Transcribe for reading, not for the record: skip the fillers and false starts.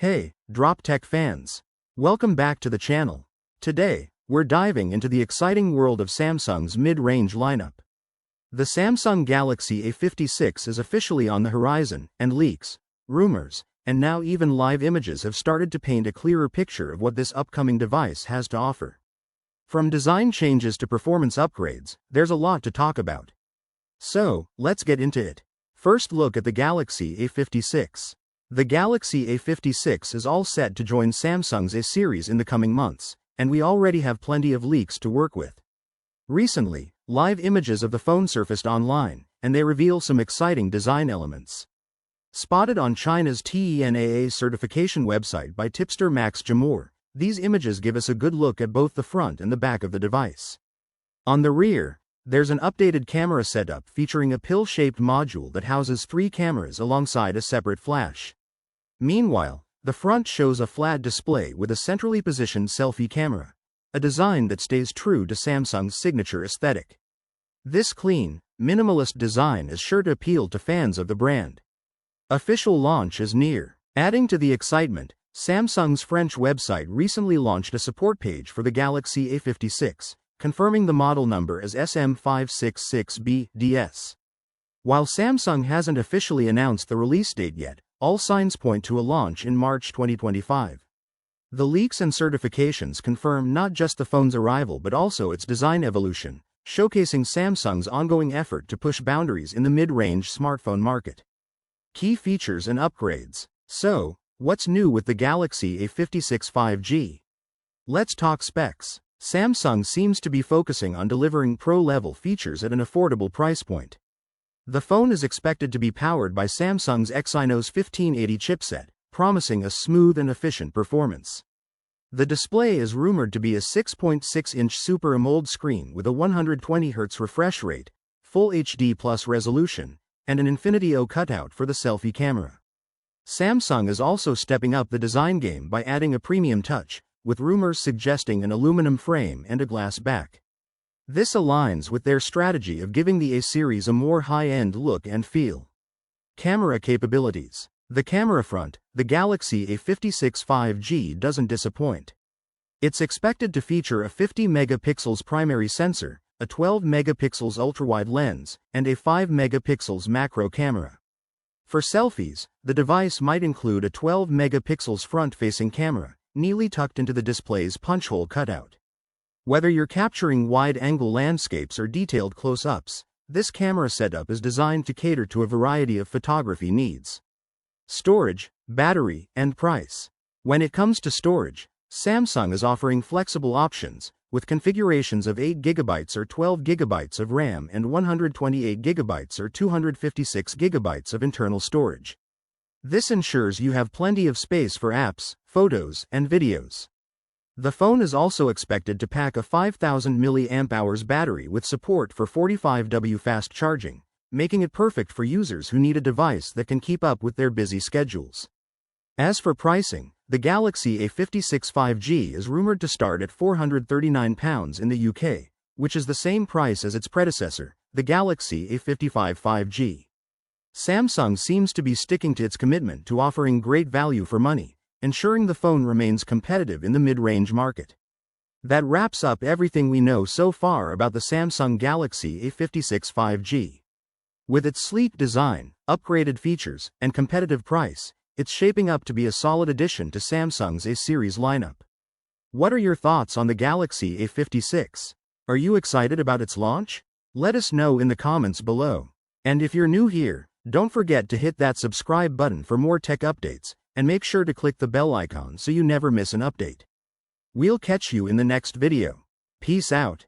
Hey, Drop Tech fans! Welcome back to the channel. Today, we're diving into the exciting world of Samsung's mid-range lineup. The Samsung Galaxy A56 is officially on the horizon, and leaks, rumors, and now even live images have started to paint a clearer picture of what this upcoming device has to offer. From design changes to performance upgrades, there's a lot to talk about. So, let's get into it. First, look at the Galaxy A56. The Galaxy A56 is all set to join Samsung's A series in the coming months, and we already have plenty of leaks to work with. Recently, live images of the phone surfaced online, and they reveal some exciting design elements. Spotted on China's TENAA certification website by tipster Max Jamor, these images give us a good look at both the front and the back of the device. On the rear, there's an updated camera setup featuring a pill-shaped module that houses 3 cameras alongside a separate flash. Meanwhile, the front shows a flat display with a centrally positioned selfie camera, a design that stays true to Samsung's signature aesthetic. This clean, minimalist design is sure to appeal to fans of the brand. Official launch is near. Adding to the excitement, Samsung's French website recently launched a support page for the Galaxy A56, confirming the model number as SM566B-DS. While Samsung hasn't officially announced the release date yet, all signs point to a launch in March 2025. The leaks and certifications confirm not just the phone's arrival but also its design evolution, showcasing Samsung's ongoing effort to push boundaries in the mid-range smartphone market. Key features and upgrades. So, what's new with the Galaxy A56 5G? Let's talk specs. Samsung seems to be focusing on delivering pro-level features at an affordable price point. The phone is expected to be powered by Samsung's Exynos 1580 chipset, promising a smooth and efficient performance. The display is rumored to be a 6.6-inch Super AMOLED screen with a 120Hz refresh rate, Full HD Plus resolution, and an Infinity O cutout for the selfie camera. Samsung is also stepping up the design game by adding a premium touch, with rumors suggesting an aluminum frame and a glass back. This aligns with their strategy of giving the A series a more high-end look and feel. Camera capabilities. The camera front, the Galaxy A56 5G doesn't disappoint. It's expected to feature a 50-megapixels primary sensor, a 12-megapixels ultra-wide lens, and a 5-megapixels macro camera. For selfies, the device might include a 12-megapixels front-facing camera, neatly tucked into the display's punch-hole cutout. Whether you're capturing wide-angle landscapes or detailed close-ups, this camera setup is designed to cater to a variety of photography needs. Storage, battery, and price. When it comes to storage, Samsung is offering flexible options, with configurations of 8GB or 12GB of RAM and 128GB or 256GB of internal storage. This ensures you have plenty of space for apps, photos, and videos. The phone is also expected to pack a 5000 mAh battery with support for 45W fast charging, making it perfect for users who need a device that can keep up with their busy schedules. As for pricing, the Galaxy A56 5G is rumored to start at £439 in the UK, which is the same price as its predecessor, the Galaxy A55 5G. Samsung seems to be sticking to its commitment to offering great value for money, ensuring the phone remains competitive in the mid-range market. That wraps up everything we know so far about the Samsung Galaxy A56 5G. With its sleek design, upgraded features, and competitive price, it's shaping up to be a solid addition to Samsung's A series lineup. What are your thoughts on the Galaxy A56? Are you excited about its launch? Let us know in the comments below. And if you're new here, don't forget to hit that subscribe button for more tech updates, and make sure to click the bell icon so you never miss an update. We'll catch you in the next video. Peace out.